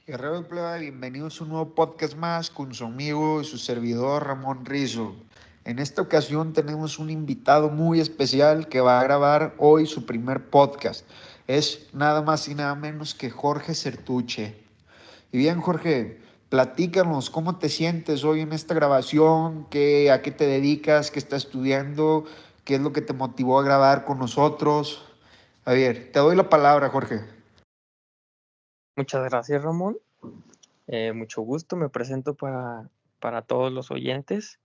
Guerrero de Plebe, bienvenidos a un nuevo podcast más con su amigo y su servidor Ramón Rizo. En esta ocasión tenemos un invitado muy especial que va a grabar hoy su primer podcast. Es nada más y nada menos que Jorge Certuche. Y bien, Jorge, platícanos cómo te sientes hoy en esta grabación, a qué te dedicas, qué estás estudiando, qué es lo que te motivó a grabar con nosotros. A ver, te doy la palabra, Jorge. Muchas gracias, Ramón. Mucho gusto. Me presento para todos los oyentes.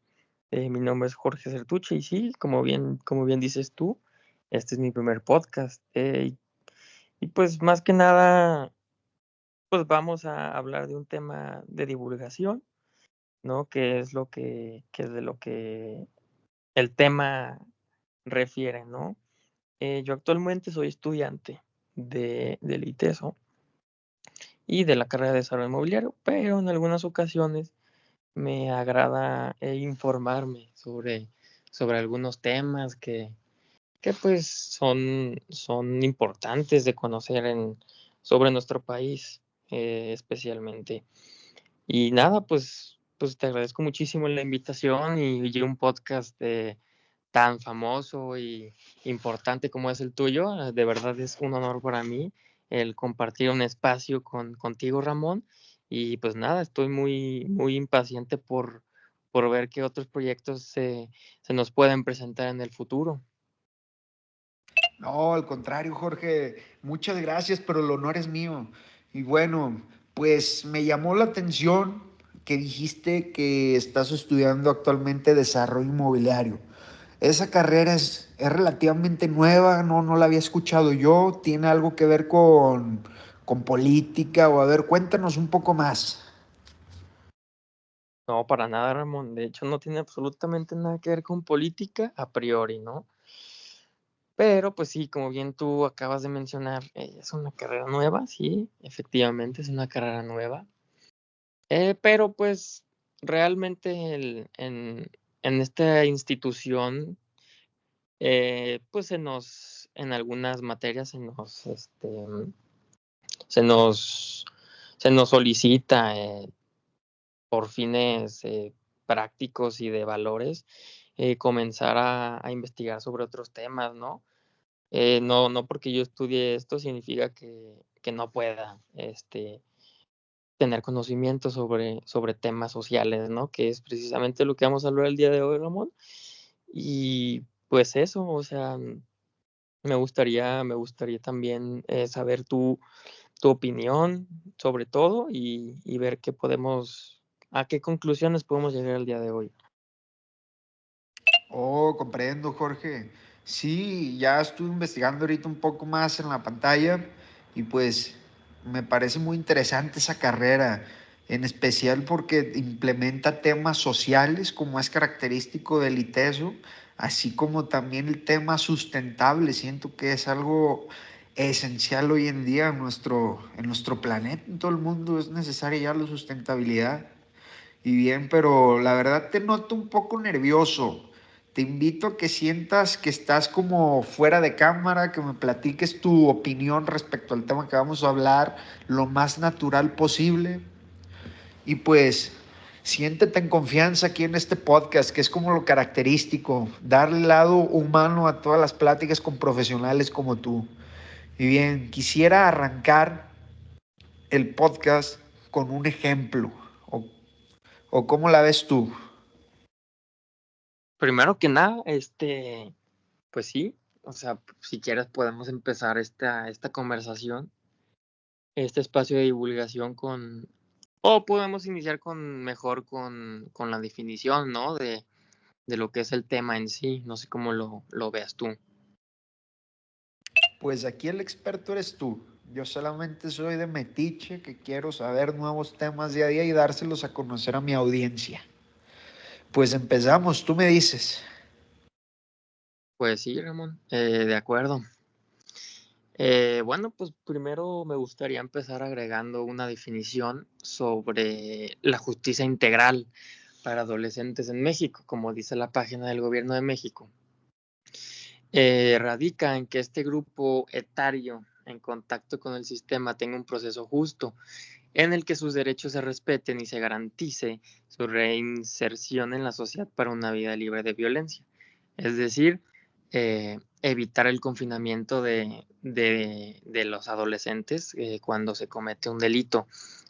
Mi nombre es Jorge Certuche y sí, como bien dices tú, este es mi primer podcast. Y pues más que nada, pues vamos a hablar de un tema de divulgación, ¿no? Que es de lo que el tema refiere, ¿no? Yo actualmente soy estudiante del ITESO y de la carrera de desarrollo inmobiliario, pero en algunas ocasiones me agrada informarme sobre algunos temas que pues son importantes de conocer sobre nuestro país, especialmente. Y nada, pues te agradezco muchísimo la invitación y un podcast tan famoso y importante como es el tuyo. De verdad es un honor para mí el compartir un espacio contigo, Ramón. Y pues nada, estoy muy impaciente por ver qué otros proyectos se nos pueden presentar en el futuro. No, al contrario, Jorge, muchas gracias, pero el honor es mío. Y bueno, pues me llamó la atención que dijiste que estás estudiando actualmente desarrollo inmobiliario. Esa carrera es relativamente nueva, no la había escuchado yo, tiene algo que ver con política o a ver, cuéntanos un poco más. No, para nada, Ramón. De hecho, no tiene absolutamente nada que ver con política a priori, ¿no? Pero pues sí, como bien tú acabas de mencionar, es una carrera nueva, sí, efectivamente es una carrera nueva. Pero pues realmente en esta institución, pues en algunas materias se nos, se nos solicita por fines prácticos y de valores comenzar a investigar sobre otros temas, ¿no? No porque yo estudie esto significa que no pueda tener conocimiento sobre temas sociales, ¿no? Que es precisamente lo que vamos a hablar el día de hoy, Ramón. Y pues eso, o sea, me gustaría también saber tu opinión sobre todo y ver a qué conclusiones podemos llegar el día de hoy. Oh, comprendo, Jorge. Sí, ya estuve investigando ahorita un poco más en la pantalla y pues me parece muy interesante esa carrera, en especial porque implementa temas sociales como es característico del ITESO, así como también el tema sustentable. Siento que es algo esencial hoy en día en nuestro planeta, en todo el mundo es necesaria ya la sustentabilidad. Y bien, pero la verdad te noto un poco nervioso. Te invito a que sientas que estás como fuera de cámara, que me platiques tu opinión respecto al tema que vamos a hablar lo más natural posible. Y pues siéntete en confianza aquí en este podcast, que es como lo característico, darle el lado humano a todas las pláticas con profesionales como tú. Y bien, quisiera arrancar el podcast con un ejemplo. ¿O, o cómo la ves tú? Primero que nada, pues sí, o sea, si quieres podemos empezar esta conversación, este espacio de divulgación o podemos iniciar con la definición, ¿no? De lo que es el tema en sí, no sé cómo lo veas tú. Pues aquí el experto eres tú. Yo solamente soy de metiche que quiero saber nuevos temas día a día y dárselos a conocer a mi audiencia. Pues empezamos, tú me dices. Pues sí, Ramón, de acuerdo. Bueno, pues primero me gustaría empezar agregando una definición sobre la justicia integral para adolescentes en México, como dice la página del Gobierno de México. Radica en que este grupo etario en contacto con el sistema tenga un proceso justo en el que sus derechos se respeten y se garantice su reinserción en la sociedad para una vida libre de violencia. Es decir, evitar el confinamiento de los adolescentes cuando se comete un delito,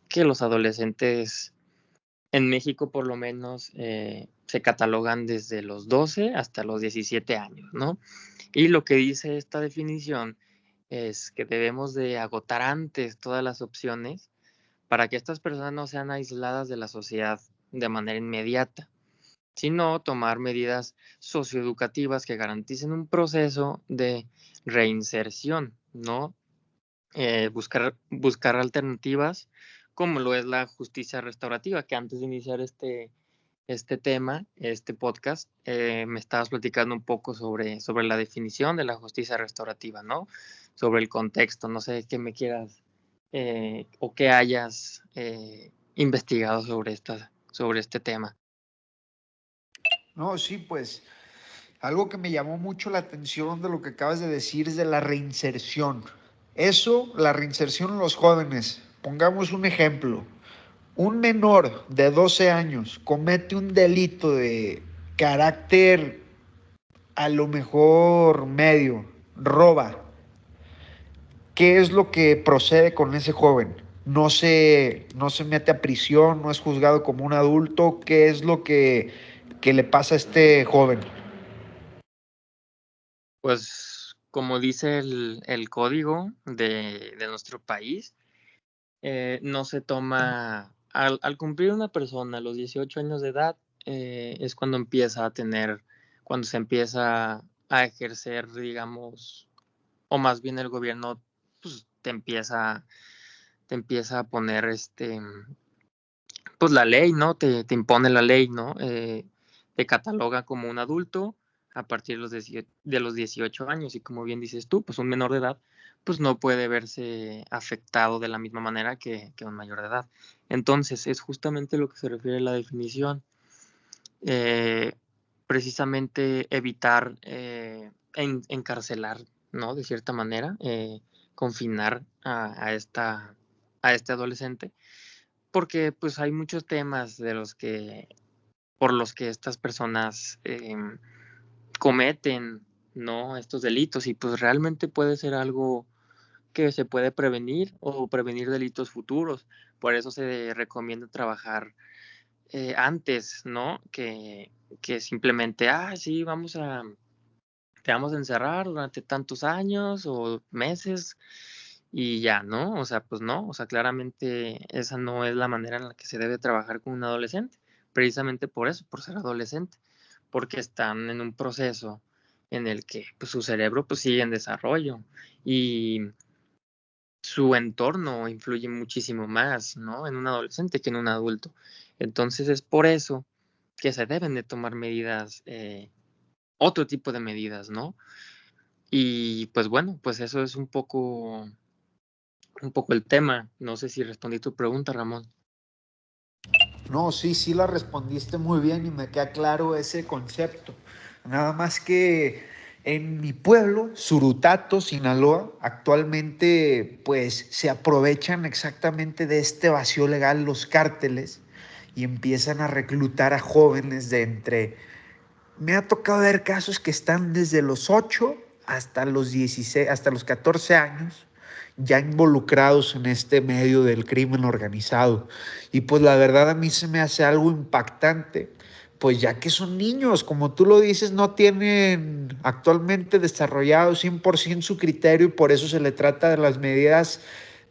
que los adolescentes en México por lo menos se catalogan desde los 12 hasta los 17 años, ¿no? Y lo que dice esta definición es que debemos de agotar antes todas las opciones para que estas personas no sean aisladas de la sociedad de manera inmediata, sino tomar medidas socioeducativas que garanticen un proceso de reinserción, ¿no? Buscar alternativas como lo es la justicia restaurativa, que antes de iniciar este tema, este podcast, me estabas platicando un poco sobre la definición de la justicia restaurativa, ¿no? Sobre el contexto, no sé qué me quieras o qué hayas investigado sobre este tema. No, sí, pues algo que me llamó mucho la atención de lo que acabas de decir es de la reinserción. Eso, la reinserción en los jóvenes. Pongamos un ejemplo. Un menor de 12 años comete un delito de carácter a lo mejor medio, roba. ¿Qué es lo que procede con ese joven? No se mete a prisión, no es juzgado como un adulto. ¿Qué es lo que le pasa a este joven? Pues como dice el código de nuestro país, no se toma, al cumplir una persona a los 18 años de edad, es cuando cuando se empieza a ejercer, digamos, o más bien el gobierno pues, te empieza a poner pues la ley, ¿no? Te impone la ley, ¿no? Te cataloga como un adulto a partir de los 18 años y como bien dices tú, pues un menor de edad pues no puede verse afectado de la misma manera que un mayor de edad. Entonces, es justamente lo que se refiere a la definición. Eh, Precisamente evitar encarcelar, ¿no? De cierta manera, confinar a este adolescente porque pues hay muchos temas por los que estas personas cometen, ¿no? Estos delitos y pues realmente puede ser algo que se puede prevenir o prevenir delitos futuros. Por eso se recomienda trabajar antes, ¿no? Que simplemente, sí, te vamos a encerrar durante tantos años o meses y ya, ¿no? O sea, pues no, o sea, claramente esa no es la manera en la que se debe trabajar con un adolescente, precisamente por eso, por ser adolescente, porque están en un proceso en el que pues, su cerebro pues sigue en desarrollo y su entorno influye muchísimo más, ¿no? En un adolescente que en un adulto. Entonces es por eso que se deben de tomar medidas, otro tipo de medidas, ¿no? Y pues bueno, pues eso es un poco el tema. No sé si respondí tu pregunta, Ramón. No, sí, sí la respondiste muy bien y me queda claro ese concepto. Nada más que en mi pueblo, Surutato, Sinaloa, actualmente pues se aprovechan exactamente de este vacío legal los cárteles y empiezan a reclutar a jóvenes de entre... Me ha tocado ver casos que están desde los 8 hasta los 16, hasta los 14 años ya involucrados en este medio del crimen organizado. Y pues la verdad a mí se me hace algo impactante, pues ya que son niños, como tú lo dices, no tienen actualmente desarrollado 100% su criterio y por eso se le trata de las medidas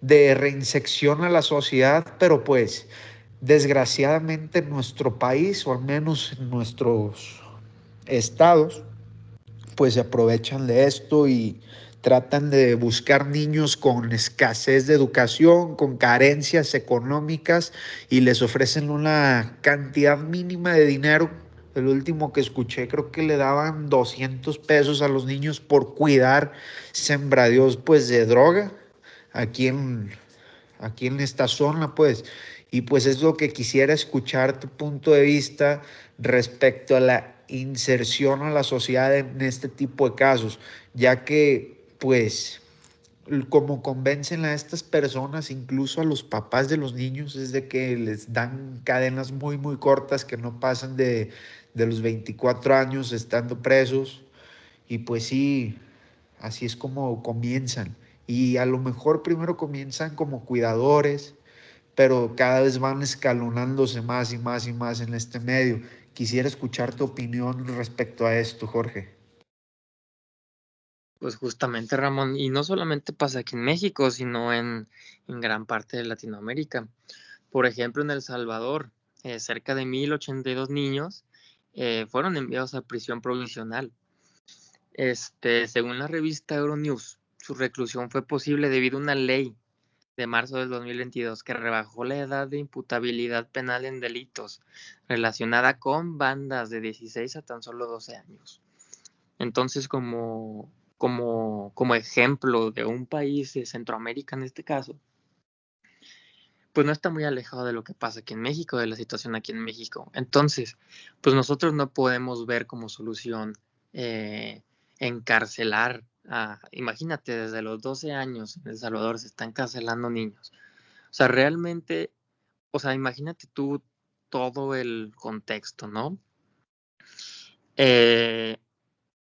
de reinserción a la sociedad, pero pues desgraciadamente en nuestro país, o al menos en nuestros estados, pues se aprovechan de esto y tratan de buscar niños con escasez de educación, con carencias económicas y les ofrecen una cantidad mínima de dinero. El último que escuché creo que le daban 200 pesos a los niños por cuidar sembradíos pues de droga aquí en, aquí en esta zona pues. Y pues es lo que quisiera escuchar tu punto de vista respecto a la inserción a la sociedad en este tipo de casos, ya que pues como convencen a estas personas, incluso a los papás de los niños, es de que les dan cadenas muy, muy cortas que no pasan de los 24 años estando presos. Y pues sí, así es como comienzan. Y a lo mejor primero comienzan como cuidadores, pero cada vez van escalonándose más y más y más en este medio. Quisiera escuchar tu opinión respecto a esto, Jorge. Pues justamente, Ramón, y no solamente pasa aquí en México, sino en gran parte de Latinoamérica. Por ejemplo, en El Salvador, cerca de 1,082 niños fueron enviados a prisión provisional. Según la revista Euronews, su reclusión fue posible debido a una ley de marzo del 2022 que rebajó la edad de imputabilidad penal en delitos relacionada con bandas de 16 a tan solo 12 años. Entonces, como ejemplo de un país de Centroamérica en este caso, pues no está muy alejado de lo que pasa aquí en México, de la situación aquí en México. Entonces, pues nosotros no podemos ver como solución encarcelar imagínate, desde los 12 años en El Salvador se están encarcelando niños. O sea, realmente, o sea, imagínate tú todo el contexto, ¿no? Eh,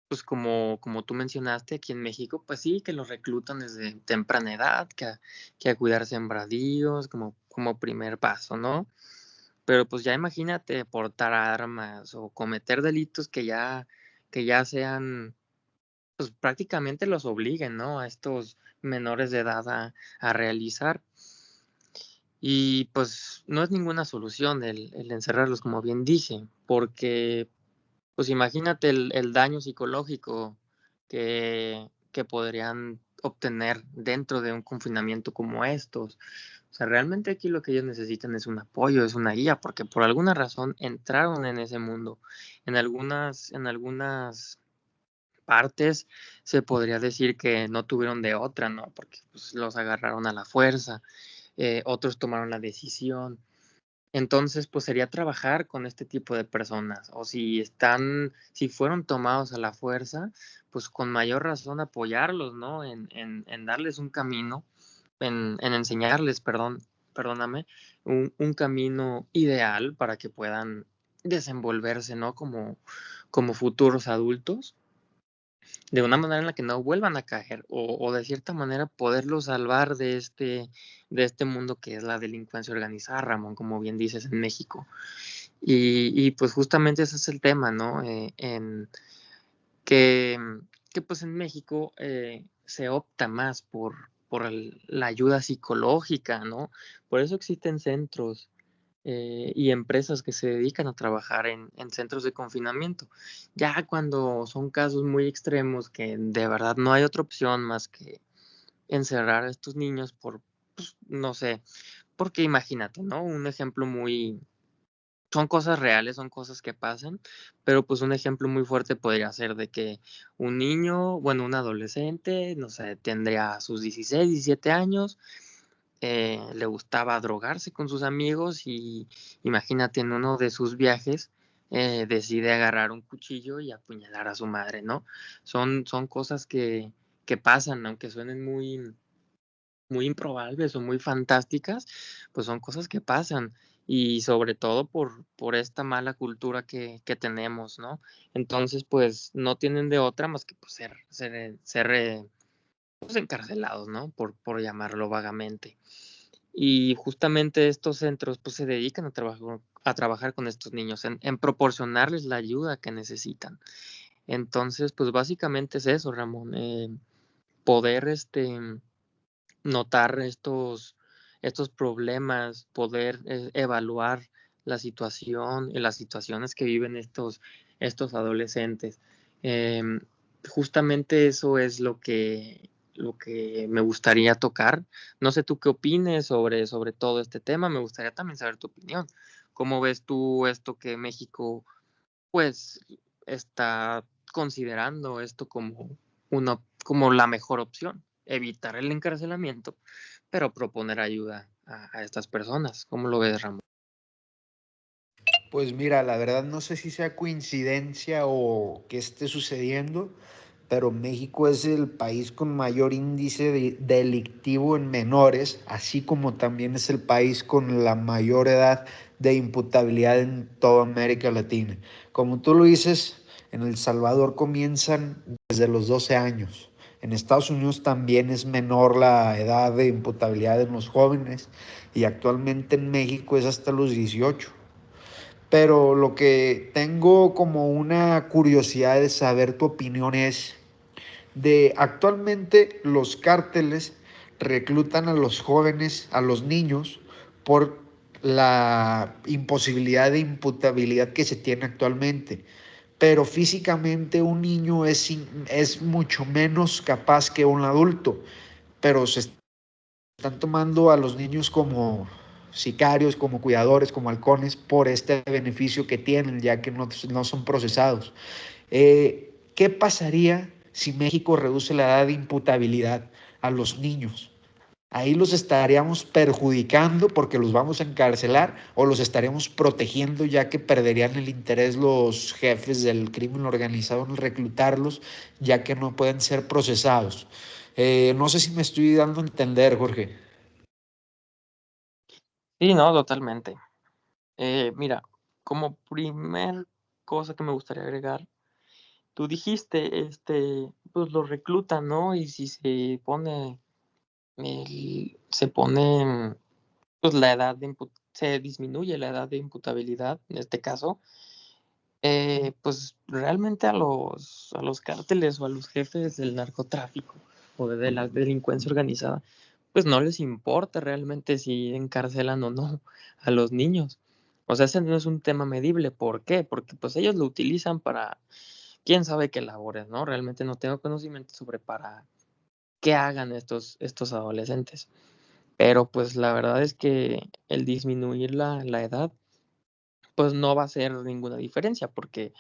pues como tú mencionaste, aquí en México, pues sí, que los reclutan desde temprana edad, que a cuidar sembradíos como primer paso, ¿no? Pero pues ya imagínate portar armas o cometer delitos que ya sean, pues prácticamente los obliguen, ¿no? A estos menores de edad a realizar. Y pues no es ninguna solución el encerrarlos, como bien dije, porque pues imagínate el daño psicológico que podrían obtener dentro de un confinamiento como estos. O sea, realmente aquí lo que ellos necesitan es un apoyo, es una guía, porque por alguna razón entraron en ese mundo. En algunas partes se podría decir que no tuvieron de otra, ¿no? Porque pues, los agarraron a la fuerza, otros tomaron la decisión. Entonces, pues sería trabajar con este tipo de personas, o si fueron tomados a la fuerza, pues con mayor razón apoyarlos, ¿no? En darles un camino, en enseñarles, perdóname, un camino ideal para que puedan desenvolverse, ¿no? Como futuros adultos de una manera en la que no vuelvan a caer o de cierta manera poderlos salvar de este mundo que es la delincuencia organizada, Ramón, como bien dices, en México. Y pues justamente ese es el tema, ¿no? Que, que pues en México se opta más por la ayuda psicológica, ¿no? Por eso existen centros y empresas que se dedican a trabajar en centros de confinamiento. Ya cuando son casos muy extremos que de verdad no hay otra opción más que encerrar a estos niños pues, no sé, porque imagínate, ¿no? Un ejemplo son cosas reales, son cosas que pasan, pero pues un ejemplo muy fuerte podría ser de que un niño, bueno, un adolescente, no sé, tendría sus 16, 17 años, le gustaba drogarse con sus amigos y imagínate en uno de sus viajes decide agarrar un cuchillo y apuñalar a su madre, ¿no? Son cosas que pasan, aunque suenen muy improbables o muy fantásticas, pues son cosas que pasan y sobre todo por esta mala cultura que tenemos, ¿no? Entonces, pues no tienen de otra más que pues, ser pues, encarcelados, ¿no? Por llamarlo vagamente. Y justamente estos centros pues se dedican a trabajar con estos niños, en proporcionarles la ayuda que necesitan. Entonces, pues básicamente es eso, Ramón, poder notar estos problemas, poder evaluar la situación y las situaciones que viven estos adolescentes. Em, Justamente eso es lo que me gustaría tocar. No sé tú qué opines sobre todo este tema, me gustaría también saber tu opinión. ¿Cómo ves tú esto que México pues está considerando esto como la mejor opción, evitar el encarcelamiento, pero proponer ayuda a estas personas? ¿Cómo lo ves, Ramón? Pues mira, la verdad no sé si sea coincidencia o que esté sucediendo, pero México es el país con mayor índice delictivo en menores, así como también es el país con la mayor edad de imputabilidad en toda América Latina. Como tú lo dices, en El Salvador comienzan desde los 12 años. En Estados Unidos también es menor la edad de imputabilidad en los jóvenes y actualmente en México es hasta los 18. Pero lo que tengo como una curiosidad de saber tu opinión es de actualmente los cárteles reclutan a los jóvenes, a los niños, por la imposibilidad de imputabilidad que se tiene actualmente. Pero físicamente un niño es mucho menos capaz que un adulto, pero se están tomando a los niños como sicarios, como cuidadores, como halcones, por este beneficio que tienen, ya que no son procesados. ¿Qué pasaría si México reduce la edad de imputabilidad a los niños? Ahí los estaríamos perjudicando porque los vamos a encarcelar o los estaríamos protegiendo ya que perderían el interés los jefes del crimen organizado en reclutarlos ya que no pueden ser procesados. No sé si me estoy dando a entender, Jorge. Sí, no, totalmente. Mira, como primer cosa que me gustaría agregar, tú dijiste, pues lo reclutan, ¿no? Y si se pone, pues la edad se disminuye la edad de imputabilidad, en este caso, pues realmente a los cárteles o a los jefes del narcotráfico o de la delincuencia organizada, pues no les importa realmente si encarcelan o no a los niños. O sea, ese no es un tema medible. ¿Por qué? Porque pues ellos lo utilizan para quién sabe qué labores, ¿no? Realmente no tengo conocimiento sobre para qué hagan estos adolescentes. Pero pues la verdad es que el disminuir la edad, pues no va a hacer ninguna diferencia porque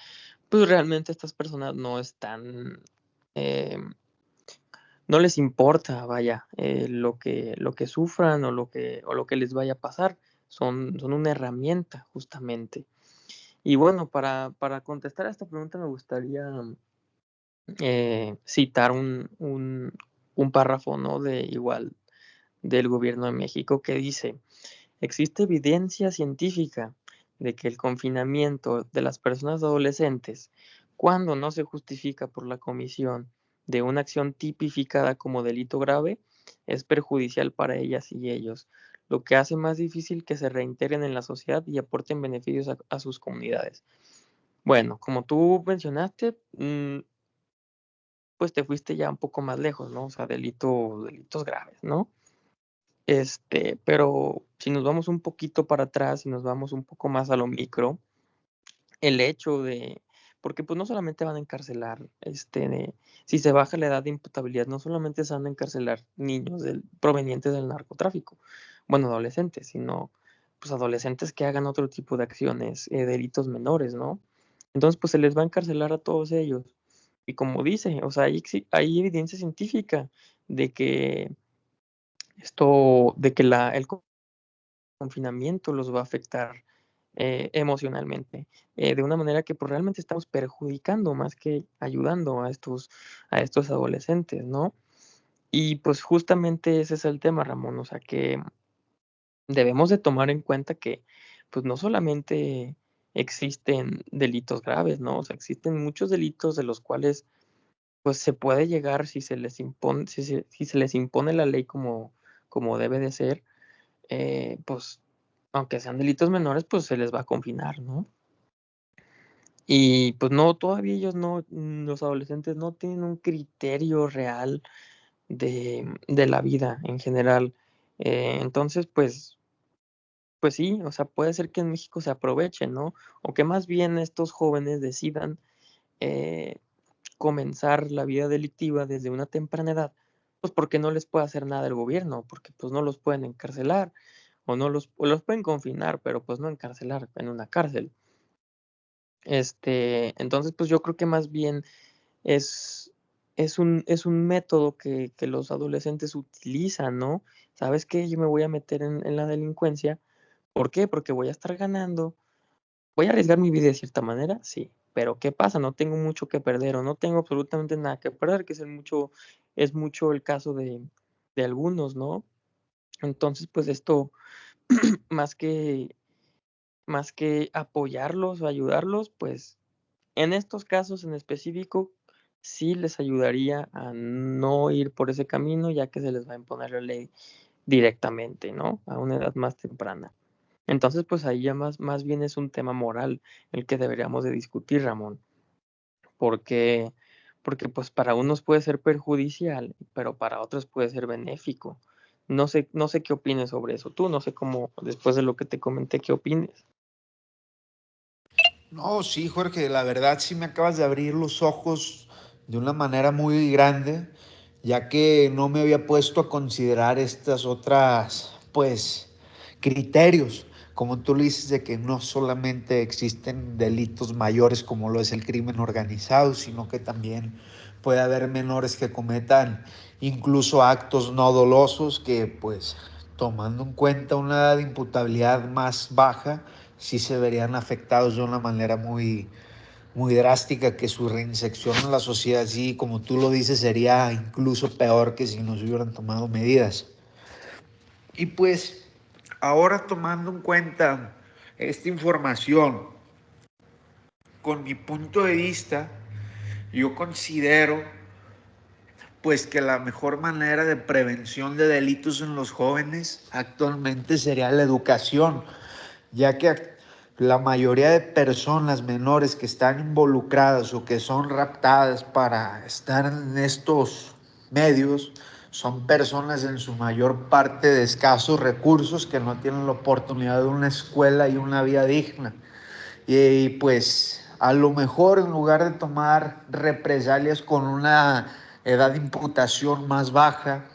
pues realmente estas personas no están, eh, no les importa, vaya, lo que sufran o lo que les vaya a pasar. Son una herramienta, justamente. Y bueno, para contestar a esta pregunta me gustaría citar un párrafo, ¿no? De igual del gobierno de México que dice, existe evidencia científica de que el confinamiento de las personas adolescentes, cuando no se justifica por la comisión de una acción tipificada como delito grave, es perjudicial para ellas y ellos, lo que hace más difícil que se reintegren en la sociedad y aporten beneficios a sus comunidades. Bueno, como tú mencionaste, pues te fuiste ya un poco más lejos, ¿no? O sea, delitos graves, ¿no? Pero si nos vamos un poquito para atrás y nos vamos un poco más a lo micro, el hecho de, porque pues no solamente van a encarcelar, si se baja la edad de imputabilidad, no solamente se van a encarcelar niños provenientes del narcotráfico, bueno, adolescentes, sino pues adolescentes que hagan otro tipo de acciones, delitos menores, ¿no? Entonces, pues se les va a encarcelar a todos ellos. Y como dice, o sea, hay evidencia científica de que de que el confinamiento los va a afectar emocionalmente, de una manera que pues realmente estamos perjudicando más que ayudando a estos adolescentes, ¿no? Y pues justamente ese es el tema, Ramón, o sea que debemos de tomar en cuenta que pues no solamente existen delitos graves, ¿no? O sea, existen muchos delitos de los cuales pues se puede llegar si se les impone, si se les impone la ley como debe de ser, pues, aunque sean delitos menores, pues se les va a confinar, ¿no? Y pues no, todavía ellos no, los adolescentes no tienen un criterio real de la vida en general. Entonces, pues sí, o sea, puede ser que en México se aprovechen, ¿no? O que más bien estos jóvenes decidan eh, comenzar la vida delictiva desde una temprana edad, pues porque no les puede hacer nada el gobierno, porque pues no los pueden encarcelar o los pueden confinar, pero pues no encarcelar en una cárcel. Entonces, pues yo creo que más bien es, es un método que los adolescentes utilizan, ¿no? ¿Sabes qué? Yo me voy a meter en la delincuencia. ¿Por qué? Porque voy a estar ganando. ¿Voy a arriesgar mi vida de cierta manera? Sí. pero ¿qué pasa? No tengo mucho que perder o no tengo absolutamente nada que perder, que es mucho el caso de algunos, ¿no? Entonces, pues esto, más que, más que apoyarlos o ayudarlos, pues en estos casos en específico, sí les ayudaría a no ir por ese camino, ya que se les va a imponer la ley directamente, ¿no? A una edad más temprana. Entonces, pues ahí ya más bien es un tema moral el que deberíamos de discutir, Ramón, porque, porque pues para unos puede ser perjudicial, pero para otros puede ser benéfico. No sé qué opines sobre eso. Tú, no sé cómo, después de lo que te comenté, qué opines. No, sí, Jorge, la verdad sí me acabas de abrir los ojos de una manera muy grande, ya que no me había puesto a considerar estas otras, pues, criterios, como tú le dices, de que no solamente existen delitos mayores como lo es el crimen organizado, sino que también puede haber menores que cometan incluso actos no dolosos que, pues, tomando en cuenta una edad de imputabilidad más baja, sí se verían afectados de una manera muy drástica, que su reinserción en la sociedad, sí, como tú lo dices, sería incluso peor que si no se hubieran tomado medidas. Y pues ahora tomando en cuenta esta información, con mi punto de vista, yo considero pues que la mejor manera de prevención de delitos en los jóvenes actualmente sería la educación, ya que la mayoría de personas menores que están involucradas o que son raptadas para estar en estos medios son personas en su mayor parte de escasos recursos que no tienen la oportunidad de una escuela y una vida digna. Y pues a lo mejor en lugar de tomar represalias con una edad de imputación más baja,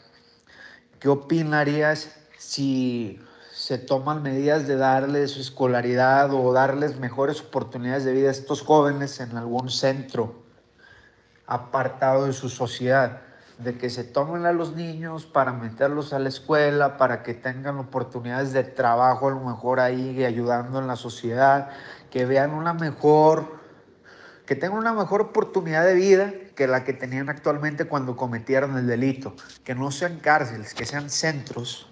¿qué opinarías si se toman medidas de darles escolaridad o darles mejores oportunidades de vida a estos jóvenes en algún centro apartado de su sociedad? De que se tomen a los niños para meterlos a la escuela, para que tengan oportunidades de trabajo, a lo mejor ahí ayudando en la sociedad, que vean una mejor, que tengan una mejor oportunidad de vida que la que tenían actualmente cuando cometieron el delito. Que no sean cárceles, que sean centros,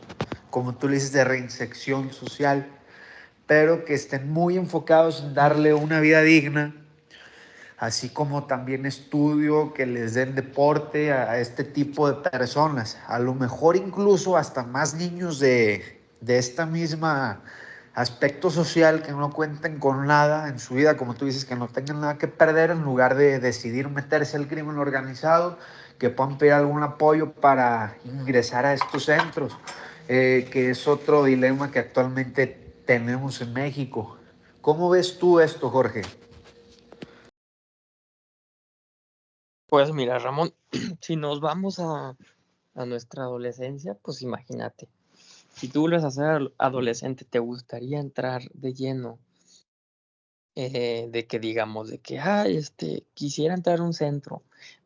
como tú le dices, de reinserción social, pero que estén muy enfocados en darle una vida digna, así como también estudio, que les den deporte a este tipo de personas. A lo mejor incluso hasta más niños de esta misma aspecto social, que no cuenten con nada en su vida, como tú dices, que no tengan nada que perder, en lugar de decidir meterse al crimen organizado, que puedan pedir algún apoyo para ingresar a estos centros, que es otro dilema que actualmente tenemos en México. ¿Cómo ves tú esto, Jorge? Pues mira, Ramón, si nos vamos a nuestra adolescencia, pues imagínate, si tú vuelves a ser adolescente, ¿te gustaría entrar de lleno? De que digamos, de que, ay, quisiera entrar a un centro.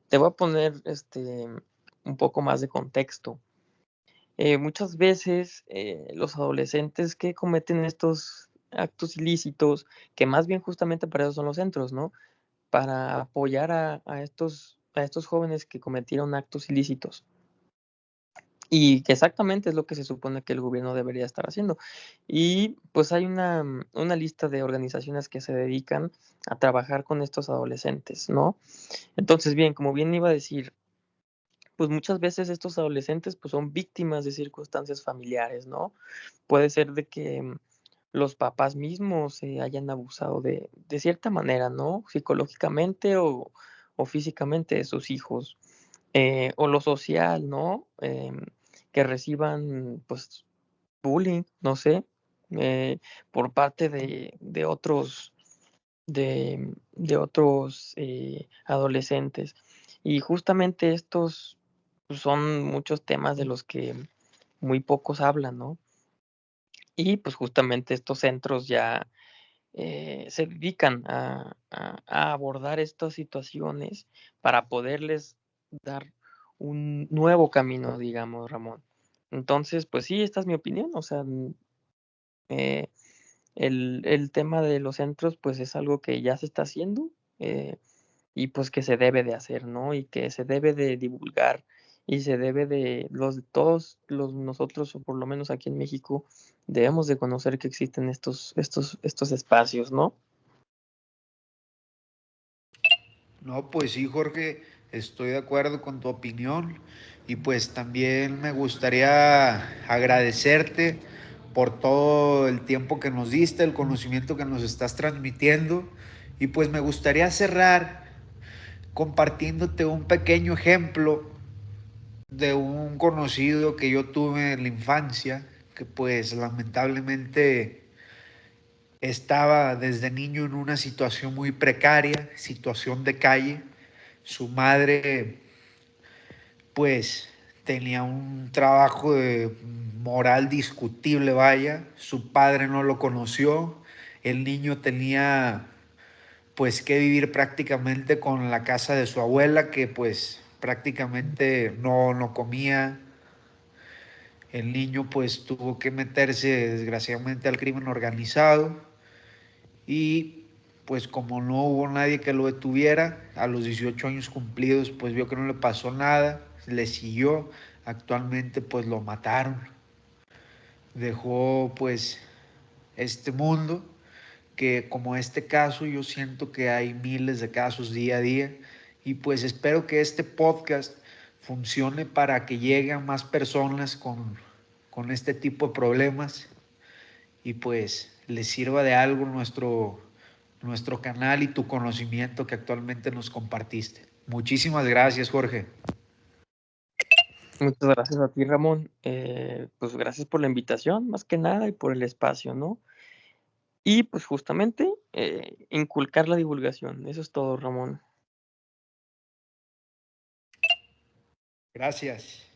Te voy a poner, un poco más de contexto. Muchas veces, los adolescentes que cometen estos actos ilícitos, que más bien justamente para eso son los centros, ¿no? Para apoyar a estos jóvenes que cometieron actos ilícitos. Y que exactamente es lo que se supone que el gobierno debería estar haciendo. Y pues hay una lista de organizaciones que se dedican a trabajar con estos adolescentes, ¿no? Entonces, bien, como bien iba a decir, pues muchas veces estos adolescentes pues son víctimas de circunstancias familiares, ¿no? Puede ser de que los papás mismos se hayan abusado de cierta manera, ¿no? Psicológicamente o físicamente de sus hijos. O lo social, ¿no? Que reciban, pues, bullying, no sé, por parte de otros adolescentes. Y justamente estos, pues, son muchos temas de los que muy pocos hablan, ¿no? Y, pues, justamente estos centros ya, se dedican a abordar estas situaciones para poderles dar un nuevo camino, digamos, Ramón. Entonces, pues sí, esta es mi opinión, o sea, eh, el tema de los centros, pues, es algo que ya se está haciendo, y pues que se debe de hacer, ¿no? Y que se debe de divulgar y se debe de todos los nosotros, o por lo menos aquí en México, debemos de conocer que existen estos espacios, ¿no? No, pues sí, Jorge, estoy de acuerdo con tu opinión y pues también me gustaría agradecerte por todo el tiempo que nos diste, el conocimiento que nos estás transmitiendo y pues me gustaría cerrar compartiéndote un pequeño ejemplo de un conocido que yo tuve en la infancia, que pues lamentablemente estaba desde niño en una situación muy precaria, situación de calle. Su madre pues tenía un trabajo de moral discutible, vaya. Su padre no lo conoció. El niño tenía pues que vivir prácticamente con la casa de su abuela, que pues prácticamente no comía. El niño pues tuvo que meterse desgraciadamente al crimen organizado y pues como no hubo nadie que lo detuviera, a los 18 años cumplidos pues vio que no le pasó nada, le siguió, actualmente pues lo mataron, dejó pues este mundo que como este caso yo siento que hay miles de casos día a día y pues espero que este podcast funcione para que lleguen más personas con este tipo de problemas y pues les sirva de algo nuestro canal y tu conocimiento que actualmente nos compartiste. Muchísimas gracias, Jorge. Muchas gracias a ti, Ramón. Pues gracias por la invitación, más que nada, y por el espacio, ¿no? Y pues justamente inculcar la divulgación. Eso es todo, Ramón. Gracias.